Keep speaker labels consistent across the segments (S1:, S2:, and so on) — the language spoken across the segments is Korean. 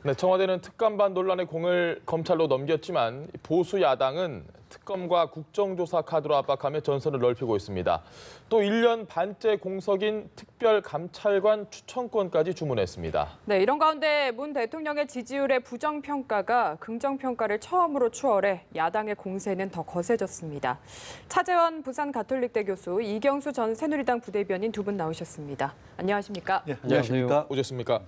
S1: 네, 청와대는 특감반 논란의 공을 검찰로 넘겼지만 보수 야당은 특검과 국정조사 카드로 압박하며 전선을 넓히고 있습니다. 또 1년 반째 공석인 특별감찰관 추천권까지 주문했습니다.
S2: 네, 이런 가운데 문 대통령의 지지율의 부정평가가 긍정평가를 처음으로 추월해 야당의 공세는 더 거세졌습니다. 차재원 부산가톨릭대 교수, 이경수 전 새누리당 부대변인 두 분 나오셨습니다. 안녕하십니까?
S3: 네, 안녕하십니까?
S1: 오셨습니까?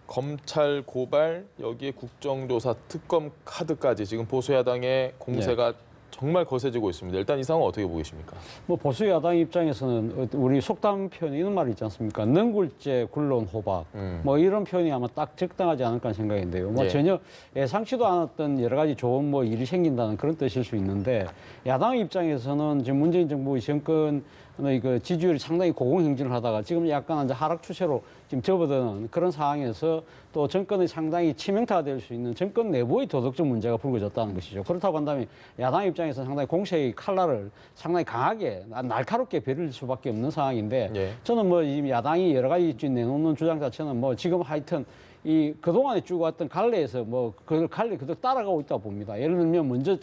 S1: 검찰 고발, 여기에 국정조사 특검 카드까지 지금 보수 야당의 공세가 정말 거세지고 있습니다. 일단 이 상황 어떻게 보고 계십니까?
S3: 뭐 보수 야당 입장에서는 우리 속담 표현이 이런 말이 있지 않습니까? 능굴죄 굴론 호박. 뭐 이런 표현이 아마 딱 적당하지 않을까 하는 생각인데요. 뭐 전혀 예상치도 않았던 여러 가지 좋은 뭐 일이 생긴다는 그런 뜻일 수 있는데, 야당 입장에서는 지금 문재인 정부 정권 그 지지율이 상당히 고공행진을 하다가 지금 약간 이제 하락 추세로 지금 접어드는 그런 상황에서 또 정권이 상당히 치명타가 될 수 있는 정권 내부의 도덕적 문제가 불거졌다는 것이죠. 그렇다고 한다면 야당 입장에서는 상당히 공세의 칼날을 상당히 강하게 날카롭게 베릴 수밖에 없는 상황인데, 저는 뭐 지금 야당이 여러 가지 내놓는 주장 자체는 뭐 지금 하여튼 이 그동안에 쭉 왔던 갈래에서 뭐 그 갈래 그대로 따라가고 있다고 봅니다. 예를 들면 먼저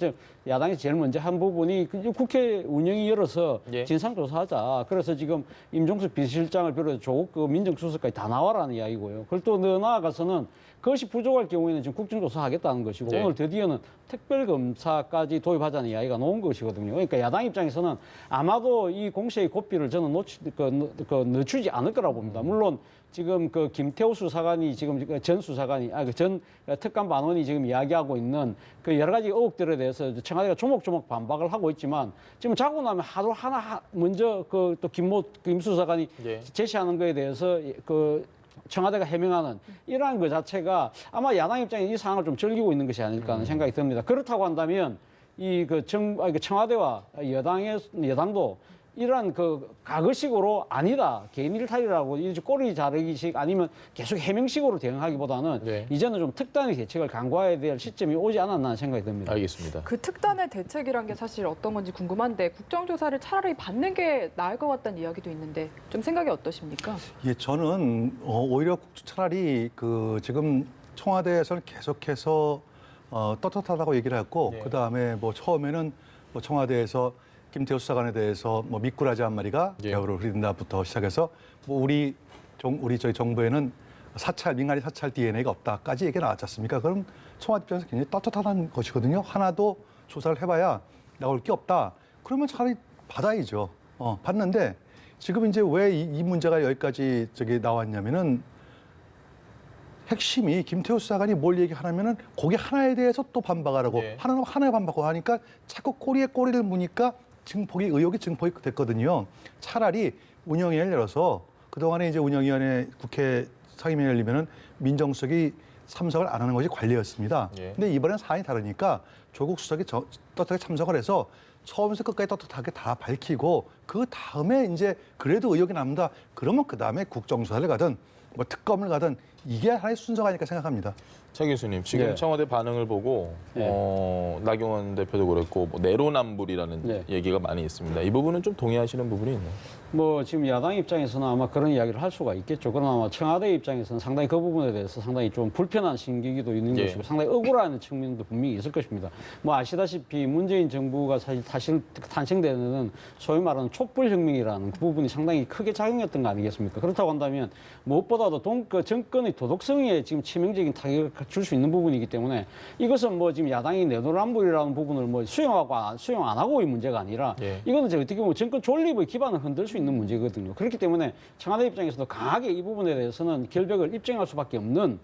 S3: 야당이 제일 먼저 한 부분이 국회 운영위 열어서 진상조사하자. 그래서 지금 임종석 비서실장을 비롯해 조국 그 민정수석까지 다 나와라는 이야기고요. 그걸 또 더 나아가서는 그것이 부족할 경우에는 지금 국정조사하겠다는 것이고, 오늘 드디어는 특별검사까지 도입하자는 이야기가 나온 것이거든요. 그러니까 야당 입장에서는 아마도 이 공세의 고삐를 저는 늦추지 않을 거라고 봅니다. 물론 지금 그 김태우 수사관이 지금 전 수사관이 전 특감반원이 지금 이야기하고 있는 그 여러 가지 의혹들에 대해서 청와대가 조목조목 반박을 하고 있지만, 지금 자고 나면 하나 먼저 그 또 김 수사관이 제시하는 거에 대해서 그 청와대가 해명하는 이러한 것 자체가 아마 야당 입장에 이 상황을 좀 즐기고 있는 것이 아닐까 하는 생각이 듭니다. 그렇다고 한다면 청와대와 여당도 이러한 그 과거식으로 아니다, 개인 일탈이라고 이제 꼬리 자르기식 아니면 계속 해명식으로 대응하기보다는 이제는 좀 특단의 대책을 강구해야 될 시점이 오지 않았나 하는 생각이 듭니다.
S1: 알겠습니다.
S2: 그 특단의 대책이란 게 사실 어떤 건지 궁금한데, 국정조사를 차라리 받는 게 나을 것 같다는 이야기도 있는데 좀 생각이 어떠십니까?
S4: 예, 저는 오히려 차라리 그 지금 청와대에서는 계속해서 떳떳하다고 얘기를 했고, 그 다음에 뭐 처음에는 뭐 청와대에서 김태우 수사관에 대해서 뭐 미꾸라지 한 마리가 배후를 흐린다부터 시작해서 뭐 저희 정부에는 민간인 사찰 DNA가 없다까지 얘기가 나왔지 않습니까? 그럼 청와대 입장에서 굉장히 떳떳하다는 것이거든요. 하나도 조사를 해봐야 나올 게 없다. 그러면 차라리 받아야죠. 받는데 지금 이제 왜 이 문제가 여기까지 나왔냐면은, 핵심이 김태우 수사관이 뭘 얘기하냐면은 거기 하나에 대해서 또 반박을 하고 하나에 반박하고 하니까 자꾸 꼬리에 꼬리를 무니까 의혹이 증폭이 됐거든요. 차라리 운영위원회를 열어서, 그동안에 이제 운영위원회 국회 상임위에 열리면은 민정수석이 참석을 안 하는 것이 관례였습니다. 근데 이번엔 사안이 다르니까 조국 수석이 떳떳하게 참석을 해서 처음에서 끝까지 떳떳하게 다 밝히고, 그 다음에 이제 그래도 의혹이 남다. 그러면 그 다음에 국정조사를 가든 뭐 특검을 가든 이게 하나의 순서가 아닐까 생각합니다.
S1: 차 교수님, 지금 청와대 반응을 보고 나경원 대표도 그랬고 뭐 내로남불이라는 얘기가 많이 있습니다. 이 부분은 좀 동의하시는 부분이 있나요?
S3: 뭐 지금 야당 입장에서는 아마 그런 이야기를 할 수가 있겠죠. 그러나 아마 청와대 입장에서는 상당히 그 부분에 대해서 상당히 좀 불편한 심기도 있는 것이고, 상당히 억울한 측면도 분명히 있을 것입니다. 뭐 아시다시피 문재인 정부가 사실 탄생되는 소위 말하는 촛불혁명이라는 그 부분이 상당히 크게 작용했던 거 아니겠습니까? 그렇다고 한다면 무엇보다도 정권의 도덕성에 지금 치명적인 타격을 줄 수 있는 부분이기 때문에, 이것은 뭐 지금 야당이 내로남불이라는 부분을 뭐 수용 안 하고의 문제가 아니라, 이거는 어떻게 보면 정권 존립의 기반을 흔들 수 있는 문제거든요. 그렇기 때문에 청와대 입장에서도 강하게 이 부분에 대해서는 결백을 입증할 수밖에 없는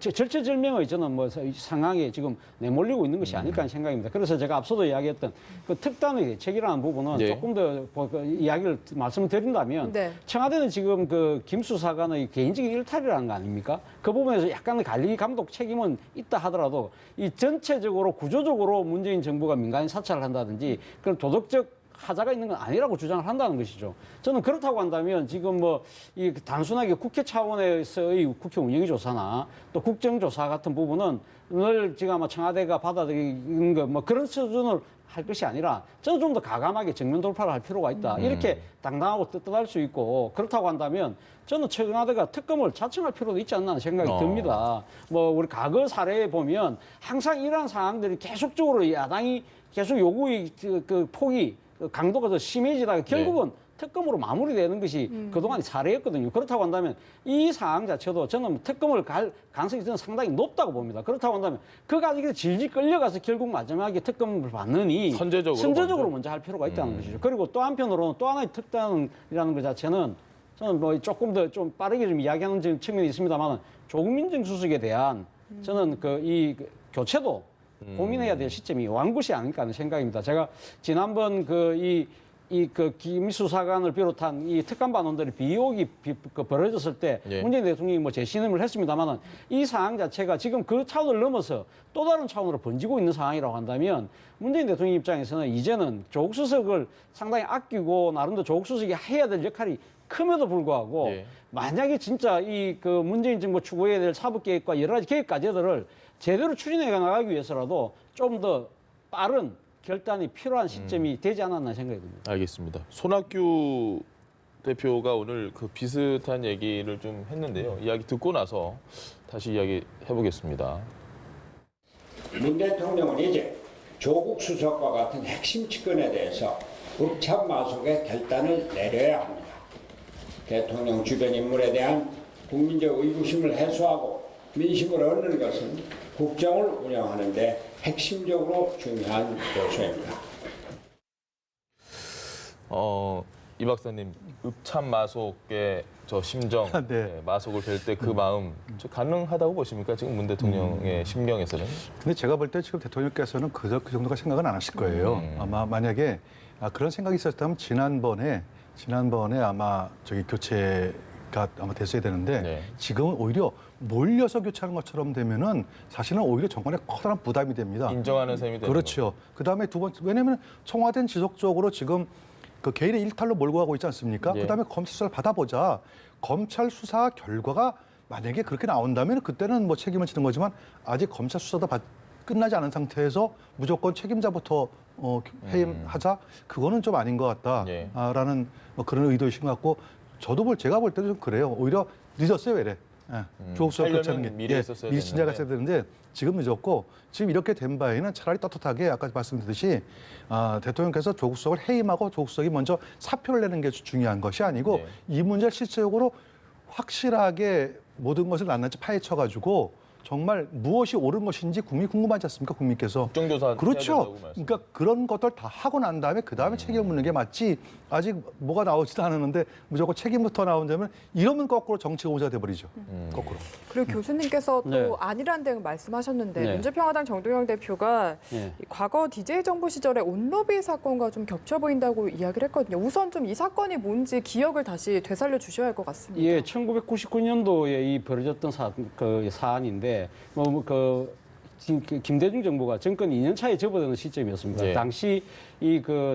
S3: 절체절명의 저는 뭐 상황에 지금 내몰리고 있는 것이 아닐까 하는 생각입니다. 그래서 제가 앞서도 이야기했던 그 특단의 대책이라는 부분은 조금 더 이야기를 말씀을 드린다면, 청와대는 지금 그 김 수사관의 개인적인 일탈이라는 거 아닙니까? 그 부분에서 약간의 관리 감독 책임은 있다 하더라도, 이 전체적으로 구조적으로 문재인 정부가 민간인 사찰을 한다든지 그런 도덕적 하자가 있는 건 아니라고 주장을 한다는 것이죠. 저는 그렇다고 한다면 지금 뭐 이 단순하게 국회 차원에서의 국회 운영위 조사나 또 국정조사 같은 부분은 늘 지금 아마 청와대가 받아들이는 거 뭐 그런 수준을 할 것이 아니라 저는 좀 더 과감하게 정면 돌파를 할 필요가 있다. 이렇게 당당하고 떳떳할 수 있고 그렇다고 한다면 저는 청와대가 특검을 자청할 필요도 있지 않나 하는 생각이 듭니다. 뭐 우리 과거 사례에 보면 항상 이러한 상황들이 계속적으로 야당이 계속 요구의 그 폭이 강도가 더 심해지다가 결국은 특검으로 마무리되는 것이 그동안의 사례였거든요. 그렇다고 한다면 이 상황 자체도 저는 특검을 갈 가능성이 저는 상당히 높다고 봅니다. 그렇다고 한다면 그 가지고 질질 끌려가서 결국 마지막에 특검을 받느니 선제적으로 먼저 할 필요가 있다는 것이죠. 그리고 또 한편으로는 또 하나의 특단이라는 것 자체는 저는 뭐 조금 더 좀 빠르게 좀 이야기하는 측면이 있습니다만 조국민정 수석에 대한 저는 이 교체도 고민해야 될 시점이 완굿이 아닐까 하는 생각입니다. 제가 지난번 김 수사관을 비롯한 이 특감반원들의 비혹이 벌어졌을 때 문재인 대통령이 뭐 재신임을 했습니다만은 이 상황 자체가 지금 그 차원을 넘어서 또 다른 차원으로 번지고 있는 상황이라고 한다면 문재인 대통령 입장에서는 이제는 조국 수석을 상당히 아끼고 나름대로 조국 수석이 해야 될 역할이 큼에도 불구하고 만약에 진짜 문재인 정부 추구해야 될 사법계획과 여러 가지 계획 과제들을 제대로 추진해 나가기 위해서라도 좀 더 빠른 결단이 필요한 시점이 되지 않았나 생각이 듭니다.
S1: 알겠습니다. 손학규 대표가 오늘 그 비슷한 얘기를 좀 했는데요. 이야기 듣고 나서 다시 이야기 해보겠습니다.
S5: 문 대통령은 이제 조국 수석과 같은 핵심 측근에 대해서 읍참마속의 결단을 내려야 합니다. 대통령 주변 인물에 대한 국민적 의구심을 해소하고 민심을 얻는 것은 국정을 운영하는 데 핵심적으로 중요한 요소입니다.
S1: 이 박사님, 읍참마속의 저 심정, 마속을 뵐 때 그 마음 가능하다고 보십니까? 지금 문 대통령의 심경에서는?
S4: 근데 제가 볼 때 지금 대통령께서는 그 정도가 생각은 안 하실 거예요. 아마 만약에 그런 생각이 있었다면 지난번에 아마 교체가 아마 됐어야 되는데 지금은 오히려 몰려서 교체하는 것처럼 되면은 사실은 오히려 정권에 커다란 부담이 됩니다.
S1: 인정하는 셈이 되는
S4: 그렇죠. 그다음에 두 번째, 왜냐하면 청와대는 지속적으로 지금 그 개인의 일탈로 몰고 가고 있지 않습니까? 그다음에 검찰 수사를 받아보자. 검찰 수사 결과가 만약에 그렇게 나온다면 그때는 뭐 책임을 지는 거지만 아직 검찰 수사도 끝나지 않은 상태에서 무조건 책임자부터 해임하자? 그거는 좀 아닌 것 같다라는 그런 의도이신 것 같고 제가 볼 때도 좀 그래요. 오히려 늦었어요, 왜래? 조국 수석 교체하는 게
S1: 미리 했었어야
S4: 미리 진작했어야 되는데 지금 늦었고 지금 이렇게 된 바에는 차라리 떳떳하게 아까 말씀드렸듯이 대통령께서 조국 수석을 해임하고 조국 수석이 먼저 사표를 내는 게 중요한 것이 아니고 이 문제를 실질적으로 확실하게 모든 것을 낱낱이 파헤쳐가지고 정말 무엇이 옳은 것인지 국민이 궁금하지 않습니까? 국민께서.
S1: 국정조사
S4: 그렇죠. 그러니까 그런 것들 다 하고 난 다음에 그다음에 책임을 묻는 게 맞지. 아직 뭐가 나오지도 않았는데 무조건 책임부터 나온다면 이러면 거꾸로 정치 공세가 돼버리죠. 거꾸로.
S2: 그리고 교수님께서 또 아니란 대응 말씀하셨는데 민주평화당 정동영 대표가 과거 DJ 정부 시절에 온로비 사건과 좀 겹쳐 보인다고 이야기를 했거든요. 우선 좀 이 사건이 뭔지 기억을 다시 되살려 주셔야 할 것 같습니다.
S3: 예, 1999년도에 이 벌어졌던 사안인데 김대중 정부가 정권 2년 차에 접어드는 시점이었습니다. 당시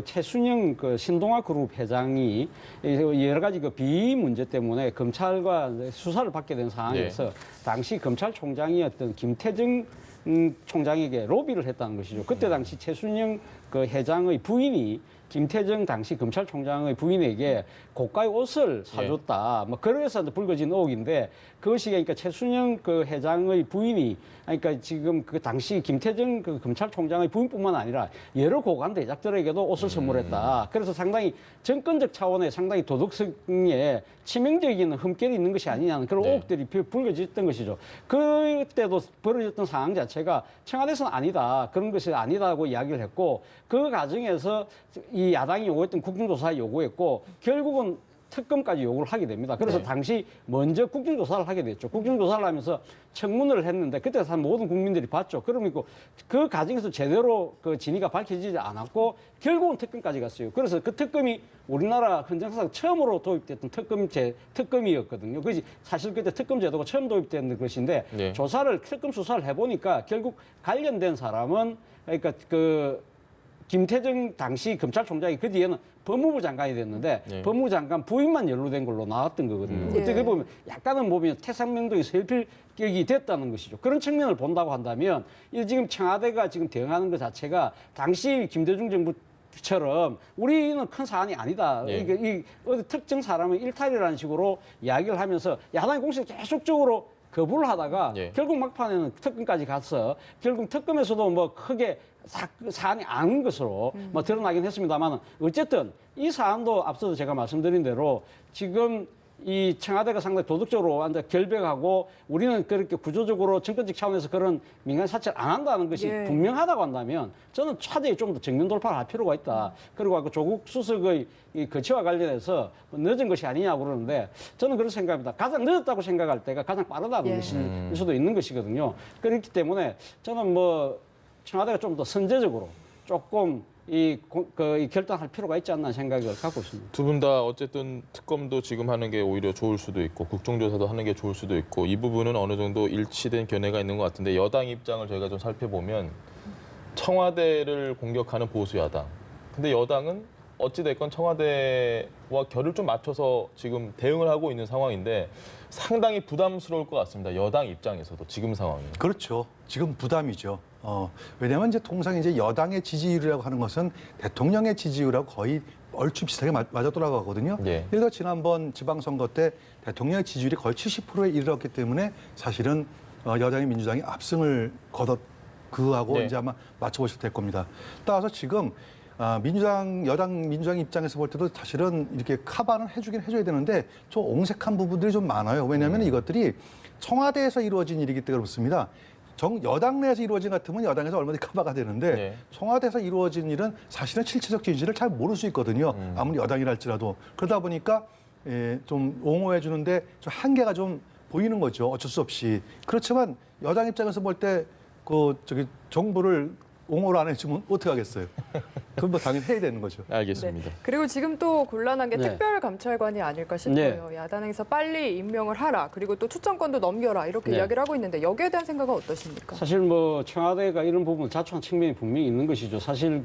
S3: 최순영 신동아 그룹 회장이 여러 가지 비위 문제 때문에 검찰과 수사를 받게 된 상황에서 당시 검찰총장이었던 김태정 총장에게 로비를 했다는 것이죠. 그때 당시 최순영 회장의 부인이 김태정 당시 검찰총장의 부인에게 고가의 옷을 사줬다. 뭐 그래서 불거진 의혹인데 그것이 그러니까 최순영 회장의 부인이 그러니까 지금 당시 김태정 검찰총장의 부인뿐만 아니라 여러 고관 대작들에게도 옷을 선물했다. 그래서 상당히 정권적 차원의 상당히 도덕성에 치명적인 흠결이 있는 것이 아니냐는 그런 의혹들이 불거졌던 것이죠. 그때도 벌어졌던 상황 자체가 청와대에서는 아니다. 그런 것이 아니다고 이야기를 했고 그 과정에서 이 야당이 요구했던 국정조사 요구했고 결국은 특검까지 요구를 하게 됩니다. 그래서 당시 먼저 국정조사를 하게 됐죠. 국정조사를 하면서 청문회를 했는데 그때 모든 국민들이 봤죠. 그러니까 그 과정에서 제대로 진위가 밝혀지지 않았고 결국은 특검까지 갔어요. 그래서 그 특검이 우리나라 헌정사상 처음으로 도입됐던 특검이었거든요. 그것이 사실 그때 특검 제도가 처음 도입된 것인데 특검 수사를 해보니까 결국 관련된 사람은 그러니까 김태정 당시 검찰총장이 그 뒤에는 법무부 장관이 됐는데
S1: 네.
S3: 법무부 장관 부인만 연루된 걸로 나왔던 거거든요.
S2: 네.
S3: 어떻게 보면 약간은 보면 태상명동이 설필격이 됐다는 것이죠. 그런 측면을 본다고 한다면 이 지금 청와대가 지금 대응하는 것 자체가 당시 김대중 정부처럼 우리는 큰 사안이 아니다.
S1: 네.
S3: 이 어디 특정 사람의 일탈이라는 식으로 이야기를 하면서 야당의 공세를 계속적으로 거부를 하다가
S1: 예.
S3: 결국 막판에는 특검까지 가서 결국 특검에서도 뭐 크게 사안이 아닌 것으로 뭐 드러나긴 했습니다만 어쨌든 이 사안도 앞서도 제가 말씀드린 대로 지금 이 청와대가 상당히 도덕적으로 완전 결백하고 우리는 그렇게 구조적으로 정권적 차원에서 그런 민간 사찰을 안 한다는 것이
S2: 예.
S3: 분명하다고 한다면 저는 차제에 좀 더 정면 돌파를 할 필요가 있다. 그리고 아까 조국 수석의 이 거취와 관련해서 늦은 것이 아니냐고 그러는데 저는 그런 생각입니다. 가장 늦었다고 생각할 때가 가장 빠르다는
S2: 예.
S3: 것일 수도 있는 것이거든요. 그렇기 때문에 저는 뭐 청와대가 좀 더 선제적으로 조금 이 결단할 필요가 있지 않나 생각을 갖고 있습니다.
S1: 두 분 다 어쨌든 특검도 지금 하는 게 오히려 좋을 수도 있고 국정조사도 하는 게 좋을 수도 있고 이 부분은 어느 정도 일치된 견해가 있는 것 같은데 여당 입장을 저희가 좀 살펴보면 청와대를 공격하는 보수 야당. 근데 여당은 어찌됐건 청와대와 결을 좀 맞춰서 지금 대응을 하고 있는 상황인데 상당히 부담스러울 것 같습니다. 여당 입장에서도 지금 상황이.
S4: 그렇죠. 지금 부담이죠. 왜냐하면 이제 통상 이제 여당의 지지율이라고 하는 것은 대통령의 지지율하고 거의 얼추 비슷하게 맞아 돌아가거든요.
S1: 예.
S4: 예를 들어 지난번 지방선거 때 대통령의 지지율이 거의 70%에 이르렀기 때문에 사실은 여당이 민주당이 압승을 거뒀 그하고
S1: 네.
S4: 이제 아마 맞춰보실 될 겁니다. 따라서 지금 여당 민주당 입장에서 볼 때도 사실은 이렇게 카바는 해주긴 해줘야 되는데 좀 옹색한 부분들이 좀 많아요. 왜냐하면 이것들이 청와대에서 이루어진 일이기 때문에 그렇습니다. 여당 내에서 이루어진 것 같으면 여당에서 얼마든지 커버가 되는데
S1: 네.
S4: 청와대에서 이루어진 일은 사실은 실체적 진실을 잘 모를 수 있거든요. 아무리 여당이랄지라도. 그러다 보니까 좀 옹호해 주는데 좀 한계가 좀 보이는 거죠. 어쩔 수 없이. 그렇지만 여당 입장에서 볼 때 정부를 옹호를 안 해주면 어떻게 하겠어요? 그건 뭐 당연히 해야 되는 거죠.
S1: 알겠습니다.
S2: 네. 그리고 지금 또 곤란한 게
S3: 네.
S2: 특별감찰관이 아닐까 싶어요. 야당에서 빨리 임명을 하라. 그리고 또 추천권도 넘겨라. 이렇게
S3: 네.
S2: 이야기를 하고 있는데 여기에 대한 생각은 어떠십니까?
S3: 사실 뭐 청와대가 이런 부분을 자초한 측면이 분명히 있는 것이죠. 사실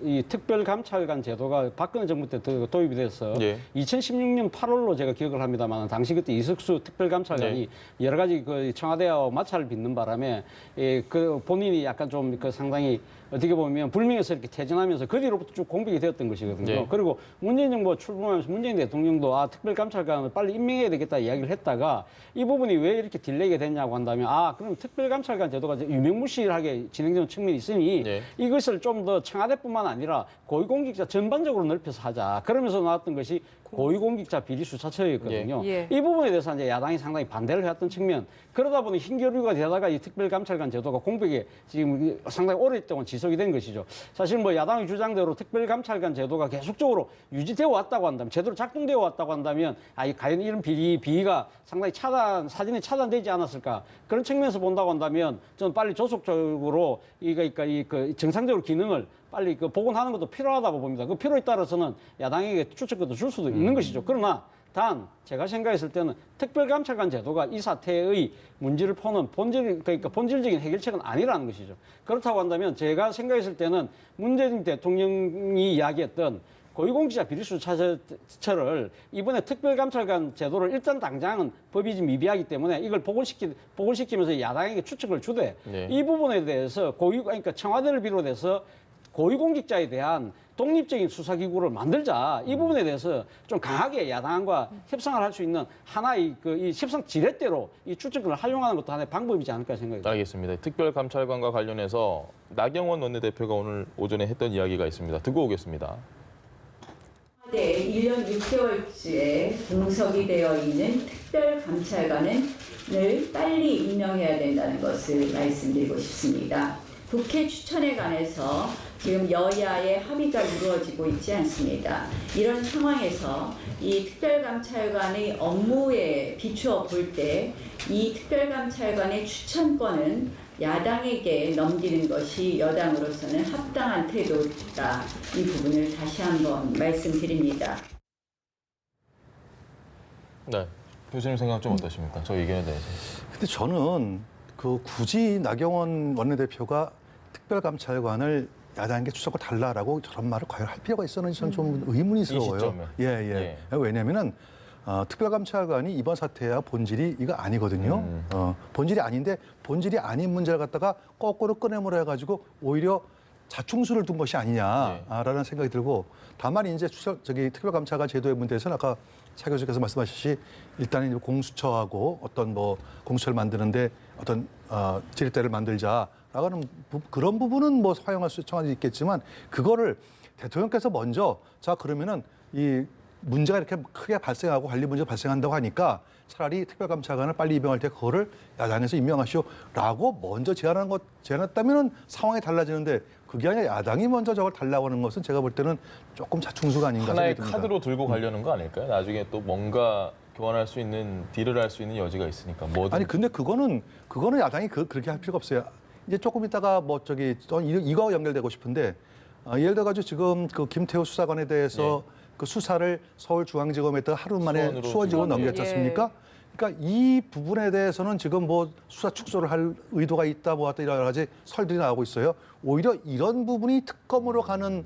S3: 이 특별감찰관 제도가 박근혜 정부 때 도입이 돼서
S1: 예.
S3: 2016년 8월로 제가 기억을 합니다만 당시 그때 이석수 특별감찰관이 여러 가지 그 청와대와 마찰을 빚는 바람에 그 본인이 약간 좀 상당히 어떻게 보면 불명예스럽게 이렇게 퇴진하면서 그 뒤로부터 쭉 공백이 되었던 것이거든요.
S1: 네.
S3: 그리고 문재인 정부가 출범하면서 문재인 대통령도 특별감찰관을 빨리 임명해야 되겠다 이야기를 했다가 이 부분이 왜 이렇게 딜레이가 됐냐고 한다면 그럼 특별감찰관 제도가 유명무실하게 진행되는 측면이 있으니
S1: 네.
S3: 이것을 좀 더 청와대뿐만 아니라 고위공직자 전반적으로 넓혀서 하자. 그러면서 나왔던 것이 고위공직자 비리수사처였거든요.
S2: 예.
S3: 이 부분에 대해서 이제 야당이 상당히 반대를 해왔던 측면. 그러다 보니 흰교류가 되다가 이 특별감찰관 제도가 공백에 지금 상당히 오랫동안 지속이 된 것이죠. 사실 뭐 야당의 주장대로 특별감찰관 제도가 계속적으로 유지되어 왔다고 한다면, 제대로 작동되어 왔다고 한다면, 과연 이런 비위가 상당히 사진이 차단되지 않았을까. 그런 측면에서 본다고 한다면 저는 빨리 조속적으로 그 정상적으로 기능을 빨리 복원하는 것도 필요하다고 봅니다. 그 필요에 따라서는 야당에게 추천권도 줄 수도 있는 것이죠. 그러나 단 제가 생각했을 때는 특별감찰관 제도가 이 사태의 문제를 푸는 본질적인 해결책은 아니라는 것이죠. 그렇다고 한다면 제가 생각했을 때는 문재인 대통령이 이야기했던 고위공직자 비리수사처를 이번에 특별감찰관 제도를 일단 당장은 법이 좀 미비하기 때문에 이걸 복원시키면서 야당에게 추측을 주되
S1: 네.
S3: 이 부분에 대해서 그러니까 청와대를 비롯해서 고위공직자에 대한 독립적인 수사기구를 만들자. 이 부분에 대해서 좀 강하게 야당과 협상을 할 수 있는 하나의 이 협상 지렛대로 이 추천권을 활용하는 것도 하나의 방법이지 않을까 생각합니다.
S1: 알겠습니다. 특별감찰관과 관련해서 나경원 원내대표가 오늘 오전에 했던 이야기가 있습니다. 듣고 오겠습니다.
S6: 네, 1년 6개월째 공석이 되어 있는 특별감찰관을 빨리 임명해야 된다는 것을 말씀드리고 싶습니다. 국회 추천에 관해서 지금 여야의 합의가 이루어지고 있지 않습니다. 이런 상황에서 이 특별감찰관의 업무에 비추어 볼 때 이 특별감찰관의 추천권은 야당에게 넘기는 것이 여당으로서는 합당한 태도다. 이 부분을 다시 한번 말씀드립니다.
S1: 네. 교수님 생각 좀 어떠십니까? 저 의견에 대해서.
S4: 근데 저는 굳이 나경원 원내대표가 특별감찰관을 야당에게 수사권 달라라고 저런 말을 과연 할 필요가 있었는지 저는 좀 의문이스러워요.
S1: 이 시점에.
S4: 예. 왜냐하면은 특별감찰관이 이번 사태야 본질이 이거 아니거든요. 본질이 아닌데 본질이 아닌 문제를 갖다가 거꾸로 꺼내물어 해가지고 오히려 자충수를 둔 것이 아니냐라는 생각이 들고, 다만 이제 특별감찰관 제도의 문제에서는 아까 차 교수께서 말씀하셨듯이 일단은 이제 공수처하고 어떤 뭐 공수처를 만드는데 어떤 지렛대를 만들자라고 하는 그런 부분은 뭐 허용할 수 청하지 있겠지만, 그거를 대통령께서 먼저 자 그러면은 이 문제가 이렇게 크게 발생하고 관리 문제가 발생한다고 하니까 차라리 특별감찰관을 빨리 임명할 때 그거를 야당에서 임명하시오라고 먼저 제안했다면은 상황이 달라지는데, 그게 아니라 야당이 먼저 저걸 달라고 하는 것은 제가 볼 때는 조금 자충수가 아닌가
S1: 하나의
S4: 생각이 듭니다.
S1: 카드로 들고 가려는 거 아닐까요? 나중에 또 뭔가 교환할 수 있는, 딜을 할 수 있는 여지가 있으니까. 뭐든.
S4: 아니 근데 그거는 야당이 그렇게 할 필요가 없어요. 이제 조금 있다가 뭐 이거 연결되고 싶은데, 예를 들어가지고 지금 그 김태우 수사관에 대해서 그 수사를 서울중앙지검에다가 하루 만에 수원지검으로 넘겼지 않습니까? 그러니까 이 부분에 대해서는 지금 뭐 수사 축소를 할 의도가 있다 뭐다 여러 가지 설들이 나오고 있어요. 오히려 이런 부분이 특검으로 가는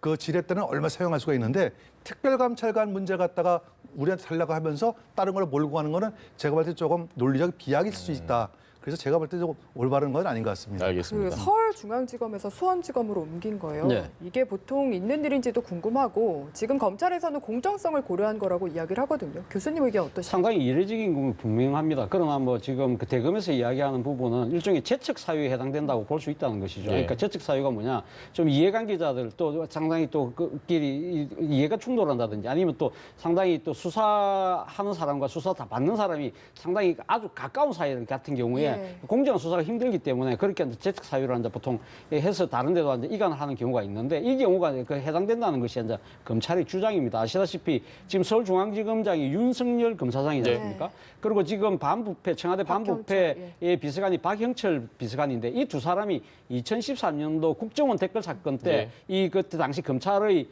S4: 그 지렛대는 얼마 사용할 수가 있는데, 특별감찰관 문제 갖다가 우리한테 달라고 하면서 다른 걸 몰고 가는 거는 제가 볼 때 조금 논리적 비약일 수 있다. 그래서 제가 볼 때 좀 올바른 건 아닌 것 같습니다.
S1: 알겠습니다.
S2: 그 서울중앙지검에서 수원지검으로 옮긴 거예요.
S3: 네.
S2: 이게 보통 있는 일인지도 궁금하고, 지금 검찰에서는 공정성을 고려한 거라고 이야기를 하거든요. 교수님 의견 어떠십니까?
S3: 상당히 이례적인 건 분명합니다. 그러나 뭐 지금 그 대검에서 이야기하는 부분은 일종의 재척 사유에 해당된다고 볼 수 있다는 것이죠. 그러니까 재척 사유가 뭐냐, 좀 이해관계자들 또 상당히 또 그끼리 이해가 충돌한다든지, 아니면 또 상당히 또 수사하는 사람과 수사 다 받는 사람이 상당히 아주 가까운 사이 같은 경우에 공정한 수사가 힘들기 때문에 그렇게 재척 사유를 이제 보통 해서 다른 데도 이제 이관을 하는 경우가 있는데, 이 경우가 그 해당된다는 것이 이제 검찰의 주장입니다. 아시다시피 지금 서울중앙지검장이 윤석열 검사장이지 않습니까? 그리고 지금 반부패, 청와대 반부패의 비서관이 박형철 비서관인데, 이 두 사람이 2013년도 국정원 댓글 사건 때 그때 당시 검찰의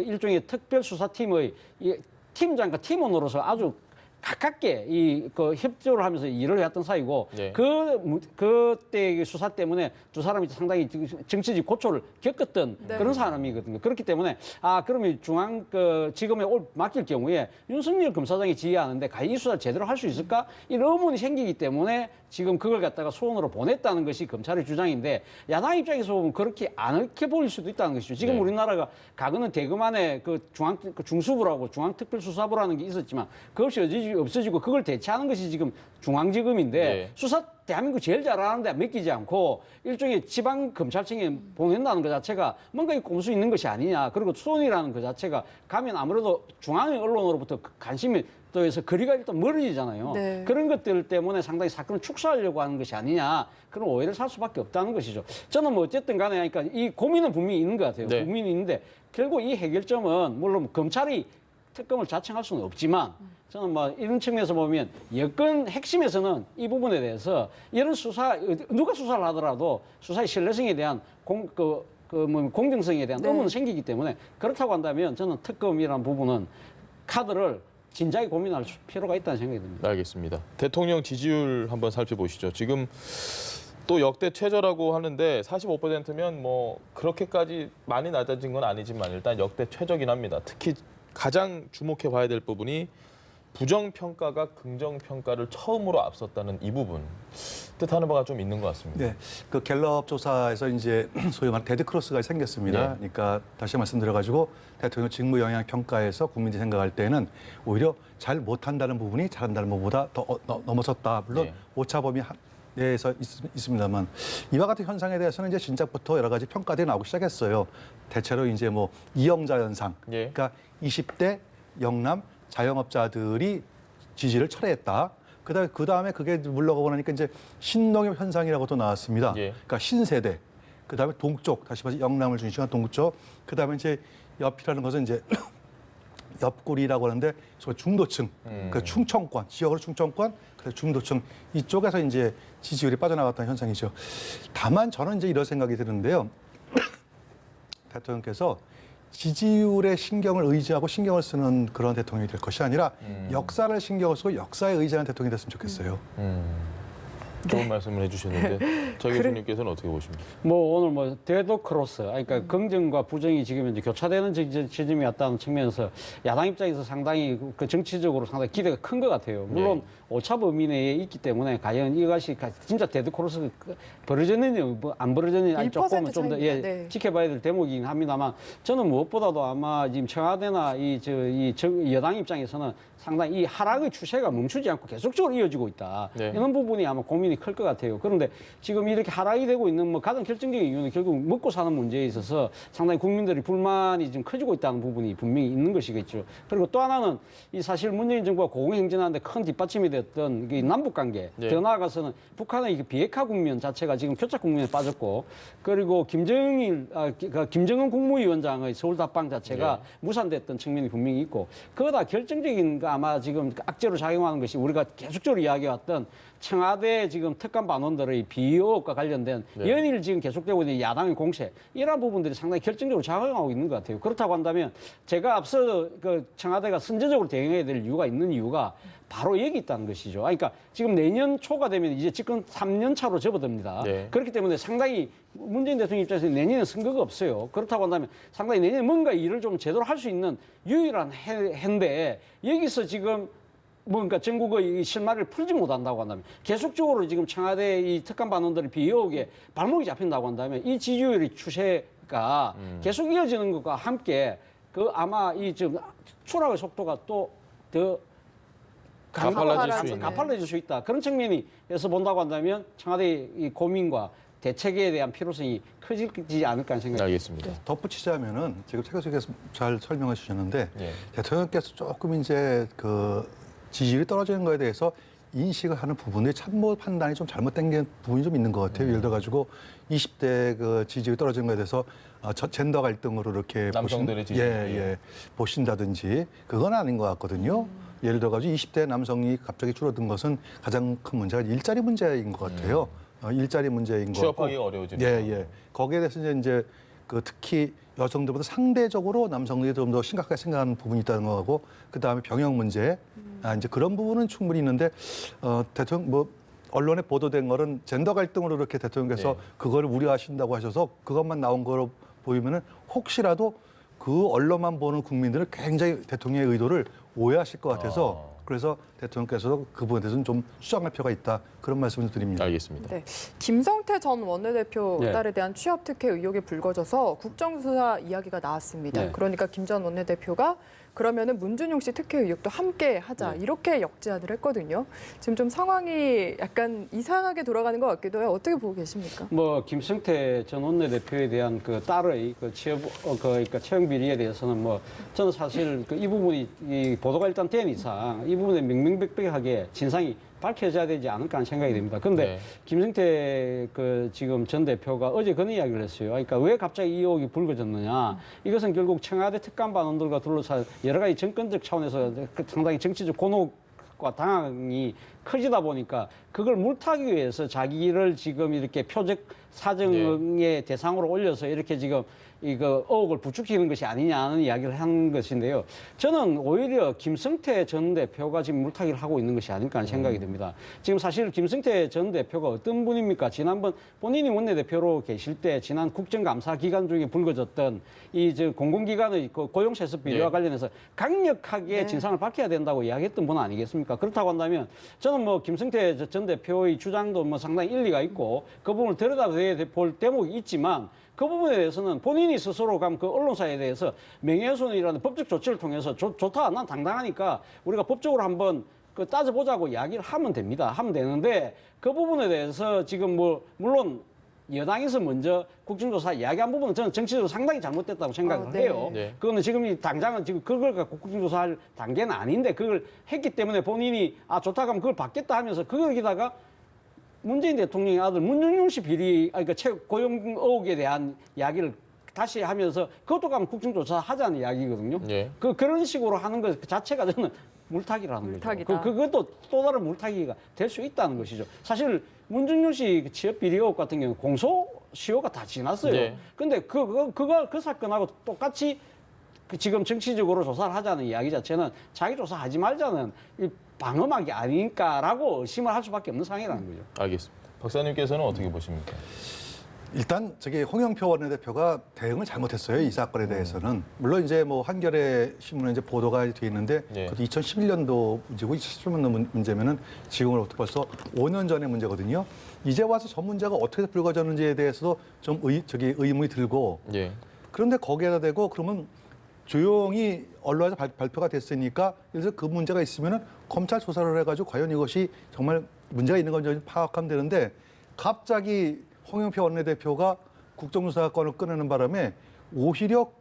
S3: 일종의 특별수사팀의 팀장과 팀원으로서 아주 가깝게 그 협조를 하면서 일을 해왔던 사이고, 그때 수사 때문에 두 사람이 상당히 정치적 고초를 겪었던 그런 사람이거든요. 그렇기 때문에 그러면 지검에 맡길 경우에 윤석열 검사장이 지휘하는데 과연 이 수사를 제대로 할 수 있을까? 이런 의문이 생기기 때문에 지금 그걸 갖다가 소원으로 보냈다는 것이 검찰의 주장인데, 야당 입장에서 보면 그렇게 않게 보일 수도 있다는 것이죠. 지금 우리나라가 과거는 대검 안에 중수부라고 중앙특별수사부라는 게 있었지만 그것이 없어지고 그걸 대체하는 것이 지금 중앙지검인데, 수사 대한민국 제일 잘하는데 맡기지 않고 일종의 지방검찰청에 보낸다는 것 자체가 뭔가 꼼수 있는 것이 아니냐. 그리고 수원이라는 것 자체가 가면 아무래도 중앙의 언론으로부터 관심이 또 해서 거리가 일단 멀어지잖아요. 그런 것들 때문에 상당히 사건을 축소하려고 하는 것이 아니냐, 그런 오해를 살 수밖에 없다는 것이죠. 저는 뭐 어쨌든 간에 그러니까 이 고민은 분명히 있는 것 같아요. 고민이 있는데 결국 이 해결점은 물론 검찰이 특검을 자청할 수는 없지만, 저는 뭐 이런 측면에서 보면 여건 핵심에서는 이 부분에 대해서 이런 수사, 누가 수사를 하더라도 수사의 신뢰성에 대한 공정성에 대한 의문은 생기기 때문에, 그렇다고 한다면 저는 특검이라는 부분은 카드를 진작에 고민할 필요가 있다는 생각이 듭니다.
S1: 알겠습니다. 대통령 지지율 한번 살펴보시죠. 지금 또 역대 최저라고 하는데 45%면 뭐 그렇게까지 많이 낮아진 건 아니지만 일단 역대 최저긴 합니다. 특히 가장 주목해 봐야 될 부분이 부정평가가 긍정평가를 처음으로 앞섰다는 이 부분. 뜻하는 바가 좀 있는 것 같습니다.
S4: 네, 그 갤럽 조사에서 이제 소위 말하는 데드크로스가 생겼습니다. 그러니까 다시 말씀드려가지고 대통령 직무 영향 평가에서 국민들이 생각할 때는 오히려 잘 못한다는 부분이 잘한다는 부분보다 더 넘어섰다. 물론 오차범위 내에서 있습니다만, 이와 같은 현상에 대해서는 이제 진작부터 여러 가지 평가들이 나오기 시작했어요. 대체로 이제 뭐 이영자 현상, 그러니까 20대 영남 자영업자들이 지지를 철회했다. 그다음에 그게 물러가고 나니까 이제 신농협 현상이라고 또 나왔습니다. 그러니까 신세대, 그다음에 동쪽, 다시 말해서 영남을 중심한 동쪽, 그다음에 이제 옆이라는 것은 이제 옆구리라고 하는데 중도층, 그 충청권, 지역으로 충청권, 그래서 중도층 이쪽에서 이제 지지율이 빠져나갔다는 현상이죠. 다만 저는 이제 이런 생각이 드는데요. 대통령께서 지지율에 신경을 의지하고 신경을 쓰는 그런 대통령이 될 것이 아니라 역사를 신경을 쓰고 역사에 의지하는 대통령이 됐으면 좋겠어요.
S1: 좋은 말씀을 해주셨는데 저 교수님께서는 어떻게 보십니까?
S3: 뭐 오늘 뭐 대도 크로스, 그러니까 긍정과 부정이 지금 이제 교차되는 지점이 왔다는 측면에서 야당 입장에서 상당히 그 정치적으로 상당히 기대가 큰 것 같아요. 물론 오차 범위 내에 있기 때문에 과연 이것이 진짜 데드 크로스 벌어졌느냐 안 벌어졌느냐 조금은 좀 더 지켜봐야 될 대목이긴 합니다만 저는 무엇보다도 아마 지금 청와대나 이 여당 입장에서는 상당히 이 하락의 추세가 멈추지 않고 계속적으로 이어지고 있다. 이런 부분이 아마 고민이 클 것 같아요. 그런데 지금 이렇게 하락이 되고 있는 뭐 가장 결정적인 이유는 결국 먹고 사는 문제에 있어서 상당히 국민들이 불만이 좀 커지고 있다는 부분이 분명히 있는 것이겠죠. 그리고 또 하나는 이 사실 문재인 정부가 고공행진하는데 큰 뒷받침이 됐던 이 남북 관계, 더 나아가서는 북한의 비핵화 국면 자체가 지금 교착 국면에 빠졌고, 그리고 김정은 국무위원장의 서울 답방 자체가 무산됐던 측면이 분명히 있고, 그거다 결정적인 거 아마 지금 악재로 작용하는 것이 우리가 계속적으로 이야기해왔던 청와대 지금 특감 반원들의 비의혹과 관련된 연일 지금 계속되고 있는 야당의 공세, 이러한 부분들이 상당히 결정적으로 작용하고 있는 것 같아요. 그렇다고 한다면 제가 앞서 그 청와대가 선제적으로 대응해야 될 이유가 있는 이유가 바로 여기 있다는 것이죠. 그러니까 지금 내년 초가 되면 이제 집권 3년 차로 접어듭니다. 그렇기 때문에 상당히 문재인 대통령 입장에서는 내년에 선거가 없어요. 그렇다고 한다면 상당히 내년에 뭔가 일을 좀 제대로 할 수 있는 유일한 해인데, 여기서 지금 뭔가 전국의 실마리를 풀지 못한다고 한다면, 계속적으로 지금 청와대 이 특감 반원들의 비의혹에 발목이 잡힌다고 한다면 이 지지율의 추세가 계속 이어지는 것과 함께 그 아마 이 지금 추락의 속도가 또 더 가팔라질 수 있다. 그런 측면에서 본다고 한다면 청와대의 이 고민과 대책에 대한 필요성이 커지지 않을까 하는 생각이
S1: 알겠습니다.
S4: 덧붙이자면은 지금 최 교수께서 잘 설명해 주셨는데 대통령께서 조금 이제 그 지지율이 떨어지는 거에 대해서 인식을 하는 부분들이 참모 판단이 좀 잘못된 게 부분이 좀 있는 것 같아요. 예를 들어 가지고 20대 그 지지율이 떨어지는 거에 대해서 젠더 갈등으로 이렇게
S1: 남성들의 지지율
S4: 보신다든지 그건 아닌 것 같거든요. 예를 들어 가지고 20대 남성이 갑자기 줄어든 것은 가장 큰 문제가 일자리 문제인 것 같아요. 일자리 문제인 거.
S1: 취업하기가 어려워지는.
S4: 거기에 대해서 이제 그 특히 여성들보다 상대적으로 남성들이 좀 더 심각하게 생각하는 부분이 있다는 거고, 그 다음에 병역 문제, 이제 그런 부분은 충분히 있는데 대통령 뭐 언론에 보도된 거는 젠더 갈등으로 이렇게 대통령께서 그거를 우려하신다고 하셔서 그것만 나온 거로 보이면은 혹시라도 그 언론만 보는 국민들은 굉장히 대통령의 의도를 오해하실 것 같아서. 그래서 대통령께서도 그 부분에 대해서는 좀 수정할 필요가 있다. 그런 말씀을 드립니다.
S1: 알겠습니다.
S2: 김성태 전 원내대표 딸에 대한 취업 특혜 의혹이 불거져서 국정조사 이야기가 나왔습니다. 그러니까 김 전 원내대표가 그러면은 문준용 씨 특혜 의혹도 함께 하자, 이렇게 역제안을 했거든요. 지금 좀 상황이 약간 이상하게 돌아가는 것 같기도 해요. 어떻게 보고 계십니까?
S3: 뭐 김성태 전 원내대표에 대한 그 딸의 그 취업 그러니까 채용 비리에 대해서는 뭐 저는 사실 이 부분이 이 보도가 일단 된 이상 이 부분에 명명백백하게 진상이 밝혀져야 되지 않을까 하는 생각이 듭니다. 그런데 김성태 그 지금 전 대표가 어제 그런 이야기를 했어요. 그러니까 왜 갑자기 이 의혹이 불거졌느냐. 이것은 결국 청와대 특감 반원들과 둘러싼 여러 가지 정권적 차원에서 상당히 정치적 곤혹과 당황이 커지다 보니까 그걸 물타기 위해서 자기를 지금 이렇게 표적 사정의 대상으로 올려서 이렇게 지금 이거 의혹을 부추기는 것이 아니냐는 이야기를 한 것인데요. 저는 오히려 김성태 전 대표가 지금 물타기를 하고 있는 것이 아닐까 하는 생각이 듭니다. 지금 사실 김성태 전 대표가 어떤 분입니까? 지난번 본인이 원내대표로 계실 때 지난 국정감사 기간 중에 불거졌던 이 공공기관의 그 고용세습 비리와 관련해서 강력하게 진상을 밝혀야 된다고 이야기했던 분 아니겠습니까? 그렇다고 한다면 저는 뭐 김성태 전 대표의 주장도 뭐 상당히 일리가 있고 그 부분을 들여다볼 대목이 있지만 그 부분에 대해서는 본인이 스스로 그 언론사에 대해서 명예훼손이라는 법적 조치를 통해서 좋다, 난 당당하니까 우리가 법적으로 한번 그 따져보자고 이야기를 하면 됩니다. 하면 되는데 그 부분에 대해서 지금 뭐 물론 여당에서 먼저 국정조사 이야기한 부분은 저는 정치적으로 상당히 잘못됐다고 생각을 해요. 그거는 지금 이 당장은 지금 그걸 갖고 국정조사할 단계는 아닌데 그걸 했기 때문에 본인이 좋다 하면 그걸 받겠다 하면서 그거기다가 문재인 대통령의 아들 문준용 씨 비리, 그러니까 고용 의혹에 대한 이야기를 다시 하면서 그것도 가면 국정조사 하자는 이야기거든요. 그런 식으로 하는 것 자체가 저는 물타기라는 거죠. 그것도 또 다른 물타기가 될 수 있다는 것이죠. 사실 문준용 씨 취업 비리 의혹 같은 경우는 공소시효가 다 지났어요. 근데 그 사건하고 똑같이 지금 정치적으로 조사를 하자는 이야기 자체는 자기 조사하지 말자는 이 방어막이 아니니까라고 의심을 할 수밖에 없는 상황이라는 거죠.
S1: 알겠습니다. 박사님께서는 어떻게 보십니까?
S4: 일단 저기 홍영표 원내대표가 대응을 잘못했어요. 이 사건에 대해서는. 물론 이제 뭐 한겨레 신문에 이제 보도가 돼 있는데
S1: 예.
S4: 그것도 2011년도 문제고 2011년도 문제면은 지금으로부터 벌써 5년 전의 문제거든요. 이제 와서 저 문제가 어떻게 불거졌는지에 대해서도 좀 의문이 들고
S1: 예.
S4: 그런데 거기에다 대고 그러면 조용히 언론에서 발표가 됐으니까 예를 들어 그 문제가 있으면은 검찰 조사를 해가지고 과연 이것이 정말 문제가 있는 건지 파악하면 되는데 갑자기 홍영표 원내대표가 국정조사권을 꺼내는 바람에 오히려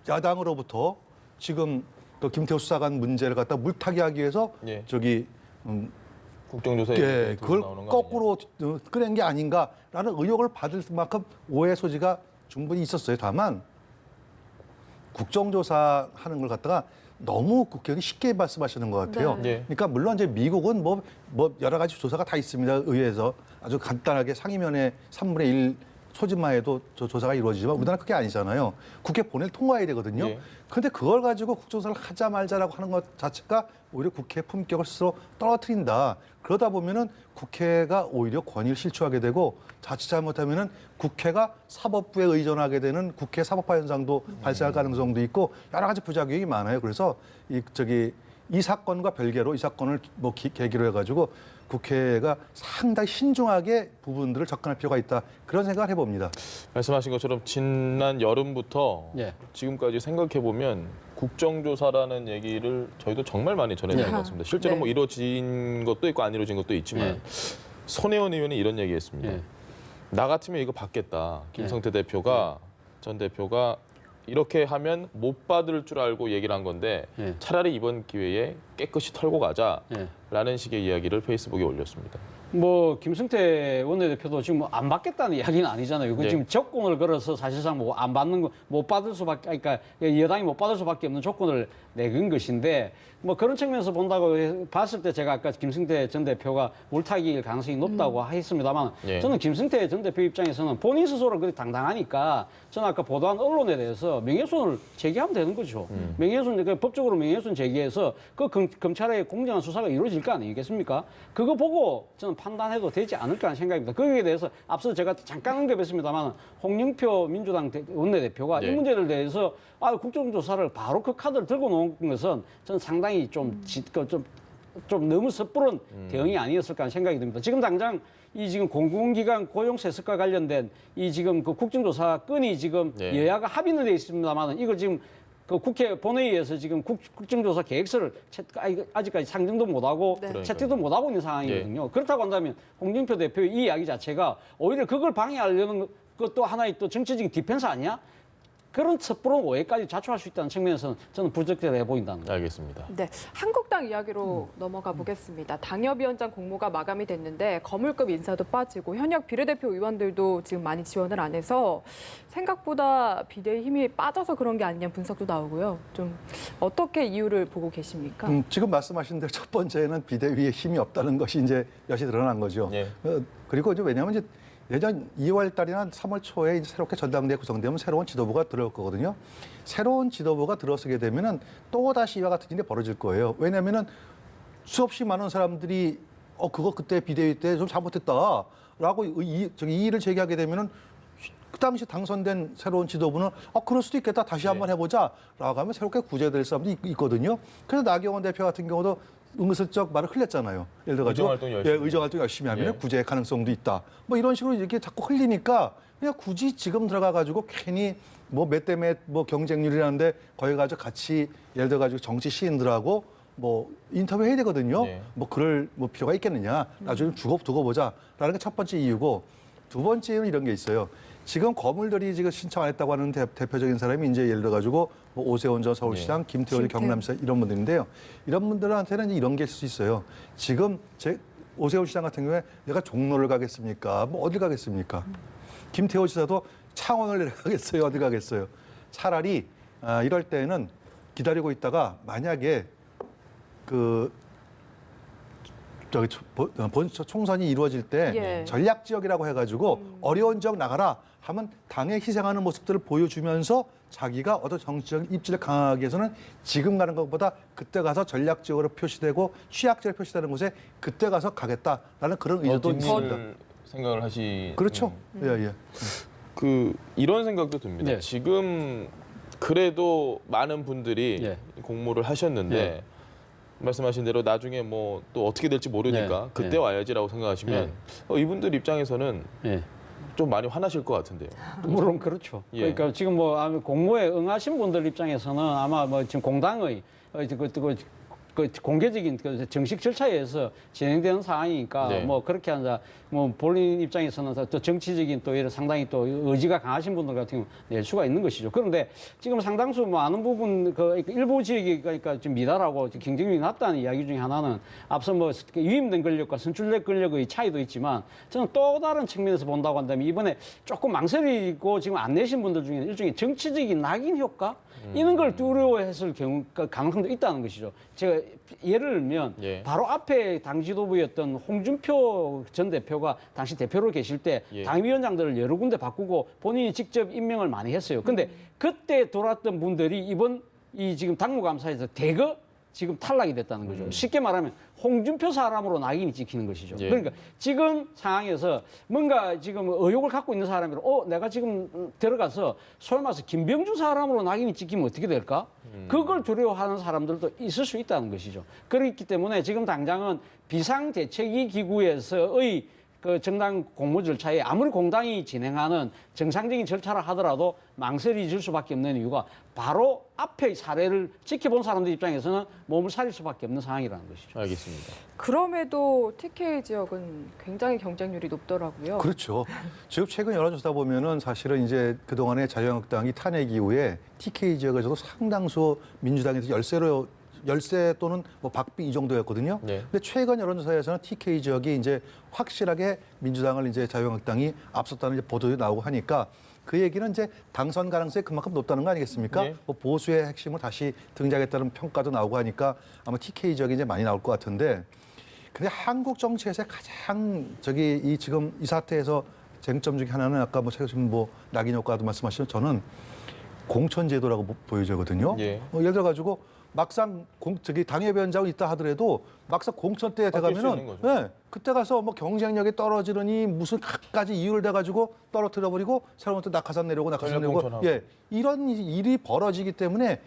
S4: 야당으로부터 지금 그 김태우 수사관 문제를 갖다 물타기하기 위해서
S1: 예.
S4: 예,
S1: 국정조사에 들고
S4: 그걸
S1: 나오는 거
S4: 거꾸로 꺼낸 게 아닌가라는 의혹을 받을 만큼 오해 소지가 충분히 있었어요. 다만 국정조사 하는 걸 갖다가 너무 국회의원이 쉽게 말씀하시는 것 같아요.
S1: 네.
S4: 그러니까 물론 이제 미국은 뭐 여러 가지 조사가 다 있습니다. 의회에서 아주 간단하게 상임위원회 3분의 1 소집만 해도 조사가 이루어지지만 우리나라 그게 아니잖아요. 국회 본회의 통과해야 되거든요.
S1: 예.
S4: 그런데 그걸 가지고 국정조사를 하자 말자라고 하는 것 자체가 오히려 국회의 품격을 스스로 떨어뜨린다. 그러다 보면은 국회가 오히려 권위를 실추하게 되고 자칫 잘못하면은 국회가 사법부에 의존하게 되는 국회 사법화 현상도 발생할 가능성도 있고 여러 가지 부작용이 많아요. 그래서 이 사건과 별개로 이 사건을 뭐 계기로 해가지고 국회가 상당히 신중하게 부분들을 접근할 필요가 있다. 그런 생각을 해봅니다.
S1: 말씀하신 것처럼 지난 여름부터
S3: 예.
S1: 지금까지 생각해 보면 국정조사라는 얘기를 저희도 정말 많이 전해드린 것 같습니다. 실제로
S2: 네.
S1: 뭐 이루어진 것도 있고 안 이루어진 것도 있지만
S3: 예.
S1: 손혜원 의원이 이런 얘기했습니다.
S3: 예.
S1: 나 같으면 이거 받겠다. 김성태 대표가 전 대표가 이렇게 하면 못 받을 줄 알고 얘기를 한 건데
S3: 예.
S1: 차라리 이번 기회에 깨끗이 털고
S3: 예.
S1: 가자라는 식의 이야기를 페이스북에 올렸습니다.
S3: 뭐 김성태 원내대표도 지금 안 받겠다는 이야기는 아니잖아요. 그
S1: 네.
S3: 지금 조건을 걸어서 사실상 뭐 안 받는 거 못 받을 수밖에, 그러니까 여당이 못 받을 수밖에 없는 조건을 내건 것인데 뭐 그런 측면에서 본다고 봤을 때 제가 아까 김성태 전 대표가 물타기일 가능성이 높다고 했습니다만
S1: 예.
S3: 저는 김성태 전 대표 입장에서는 본인 스스로 그렇게 당당하니까 저는 아까 보도한 언론에 대해서 명예훼손을 제기하면 되는 거죠. 명예훼손, 법적으로 명예훼손 제기해서 그 검찰의 공정한 수사가 이루어질 거 아니겠습니까? 그거 보고 저는 판단해도 되지 않을까 하는 생각입니다. 거기에 대해서 앞서 제가 잠깐 언급했습니다만 홍영표 민주당 원내대표가
S1: 예.
S3: 이 문제를 대해서 국정조사를 바로 그 카드를 들고 놓은 것은 저는 상당히 좀 너무 섣부른 대응이 아니었을까 하는 생각이 듭니다. 지금 당장 이 지금 공공기관 고용 세습과 관련된 이 지금 그 국정조사 건이 지금
S1: 네.
S3: 여야가 합의는 돼 있습니다만 이걸 지금 그 국회 본회의에서 지금 국정조사 계획서를 아직까지 상정도 못하고
S2: 네.
S3: 채택도 못하고 있는 상황이거든요. 그렇다고 한다면 홍준표 대표의 이 이야기 자체가 오히려 그걸 방해하려는 것도 하나의 또 정치적인 디펜스 아니야? 그런 섣부른 오해까지 자초할 수 있다는 측면에서는 저는 부적절해 보인다는 거예요.
S1: 알겠습니다.
S2: 네, 한국당 이야기로 넘어가 보겠습니다. 당협위원장 공모가 마감이 됐는데 거물급 인사도 빠지고 현역 비례대표 의원들도 지금 많이 지원을 안 해서 생각보다 비대위 힘이 빠져서 그런 게 아니냐 분석도 나오고요. 좀 어떻게 이유를 보고 계십니까?
S4: 지금 말씀하신 대로 첫 번째는 비대위에 힘이 없다는 것이 이제 여시 드러난 거죠.
S1: 예.
S4: 그리고 이제 왜냐하면 이제 내년 2월 달이나 3월 초에 이제 새롭게 전당대회 구성되면 새로운 지도부가 들어올 거거든요. 새로운 지도부가 들어서게 되면은 또 다시 이와 같은 일이 벌어질 거예요. 왜냐하면은 수없이 많은 사람들이 그거 그때 비대위 때 좀 잘못했다라고 이 일을 제기하게 되면은 그 당시 당선된 새로운 지도부는 그럴 수도 있겠다. 다시 한번 해보자라고 하면 새롭게 구제될 사람들이 있거든요. 그래서 나경원 대표 같은 경우도 은근슬쩍 말을 흘렸잖아요. 예를 들어가지고
S1: 의정활동 열심히
S4: 의정활동 열심히 하면
S1: 예.
S4: 구제 가능성도 있다. 뭐 이런 식으로 이렇게 자꾸 흘리니까 그냥 굳이 지금 들어가가지고 괜히 뭐 몇 대 몇 뭐 경쟁률이라는데 거기 가지고 같이 예를 들어가지고 정치 시인들하고 뭐 인터뷰 해야 되거든요.
S1: 네.
S4: 뭐 그럴 뭐 필요가 있겠느냐. 나중에 두고 보자라는 게 첫 번째 이유고 두 번째는 이런 게 있어요. 지금 거물들이 지금 신청 안 했다고 하는 대표적인 사람이 이제 예를 들어가지고 뭐 오세훈 전 서울시장, 김태호 경남시장 이런 분들인데요. 이런 분들한테는 이제 이런 게 있을 수 있어요. 지금 오세훈 시장 같은 경우에 내가 종로를 가겠습니까? 뭐 어딜 가겠습니까? 김태호 지사도 창원을 내려가겠어요? 어디 가겠어요? 차라리 이럴 때는 기다리고 있다가 만약에 그 총선이 이루어질 때
S2: 예.
S4: 전략 지역이라고 해가지고 어려운 지역 나가라 하면 당에 희생하는 모습들을 보여주면서 자기가 어떤 정치적 입지를 강하게 해서는 지금 가는 것보다 그때 가서 전략 지역으로 표시되고 취약 지역 표시되는 곳에 그때 가서 가겠다라는 그런 의도도 있습니다.
S1: 생각을 하시.
S4: 그렇죠. 예, 예.
S1: 이런 생각도 듭니다.
S3: 네.
S1: 지금 그래도 많은 분들이
S3: 네.
S1: 공모를 하셨는데
S3: 네.
S1: 말씀하신 대로 나중에 뭐 또 어떻게 될지 모르니까
S3: 네.
S1: 그때
S3: 네.
S1: 와야지라고 생각하시면 이분들 입장에서는
S3: 예.
S1: 좀 많이 화나실 것 같은데요.
S3: 물론 그렇죠.
S1: 예.
S3: 그러니까 지금 뭐 아마 공모에 응하신 분들 입장에서는 아마 뭐 지금 공당의 그 공개적인 그 정식 절차에 의해서 진행되는 상황이니까
S1: 네.
S3: 뭐 그렇게 한다. 뭐 본인 입장에서는 또 정치적인 또 이런 상당히 또 의지가 강하신 분들 같은 경우 낼 수가 있는 것이죠. 그런데 지금 상당수 많은 부분 그 일부 지역이 그러니까 좀 미달하고 경쟁력이 낮다는 이야기 중에 하나는 앞서 뭐 유임된 권력과 선출된 권력의 차이도 있지만 저는 또 다른 측면에서 본다고 한다면 이번에 조금 망설이고 지금 안 내신 분들 중에는 일종의 정치적인 낙인 효과 이런 걸 두려워했을 경우 가능성도 있다는 것이죠. 제가 예를 들면
S1: 예.
S3: 바로 앞에 당 지도부였던 홍준표 전 대표가 당시 대표로 계실 때
S1: 예.
S3: 당위원장들을 여러 군데 바꾸고 본인이 직접 임명을 많이 했어요. 근데 그때 돌았던 분들이 이번 이 지금 당무감사에서 대거 지금 탈락이 됐다는 거죠. 쉽게 말하면 홍준표 사람으로 낙인이 찍히는 것이죠.
S1: 예.
S3: 그러니까 지금 상황에서 뭔가 지금 의혹을 갖고 있는 사람이라 내가 지금 들어가서 소위 말해서 김병주 사람으로 낙인이 찍히면 어떻게 될까? 그걸 두려워하는 사람들도 있을 수 있다는 것이죠. 그렇기 때문에 지금 당장은 비상대책위 기구에서의 그 정당 공모 절차에 아무리 공당이 진행하는 정상적인 절차라 하더라도 망설여질 수밖에 없는 이유가 바로 앞의 사례를 지켜본 사람들 입장에서는 몸을 사릴 수밖에 없는 상황이라는 것이죠.
S1: 알겠습니다.
S2: 그럼에도 TK 지역은 굉장히 경쟁률이 높더라고요.
S4: 그렇죠. 지금 최근 여론조사 보면은 사실은 이제 그동안에 자유한국당이 탄핵 이후에 TK 지역에서도 상당수 민주당에서 열세 또는 뭐 박빙 이 정도였거든요.
S1: 네.
S4: 근데 최근 여론조사에서는 TK 지역이 이제 확실하게 민주당을 이제 자유한국당이 앞섰다는 이제 보도도 나오고 하니까 그 얘기는 이제 당선 가능성이 그만큼 높다는 거 아니겠습니까?
S1: 네.
S4: 뭐 보수의 핵심을 다시 등장했다는 평가도 나오고 하니까 아마 TK 지역이 이제 많이 나올 것 같은데 근데 한국 정치에서 가장 지금 이 사태에서 쟁점 중에 하나는 아까 뭐 지금 뭐 낙인 효과도 말씀하시면 저는 공천제도라고 보여지거든요.
S1: 예.
S4: 예를 들어 가지고 막상 당협위원장이 있다 하더라도 막상 공천 때
S1: 바뀔 수
S4: 돼가면은
S1: 있는 거죠.
S4: 네, 그때 가서 뭐 경쟁력이 떨어지느니 무슨 갖가지 이유를 대 가지고 떨어뜨려 버리고 새로운 또 낙하산 내려오고 낙하산
S1: 전략
S4: 내려오고
S1: 공천하고.
S4: 예 이런 일이 벌어지기 때문에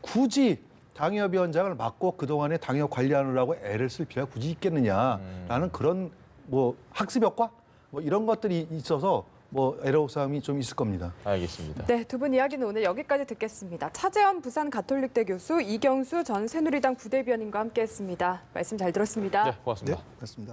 S4: 굳이 당협위원장을 맡고 그동안에 당협 관리하느라고 애를 쓸 필요가 굳이 있겠느냐라는 그런 뭐 학습 효과 뭐 이런 것들이 있어서 뭐 애로사항이 좀 있을 겁니다.
S1: 알겠습니다.
S2: 네, 두 분 이야기는 오늘 여기까지 듣겠습니다. 차재원 부산 가톨릭대 교수, 이경수 전 새누리당 부대변인과 함께했습니다. 말씀 잘 들었습니다.
S1: 네, 고맙습니다.
S4: 네, 맞습니다.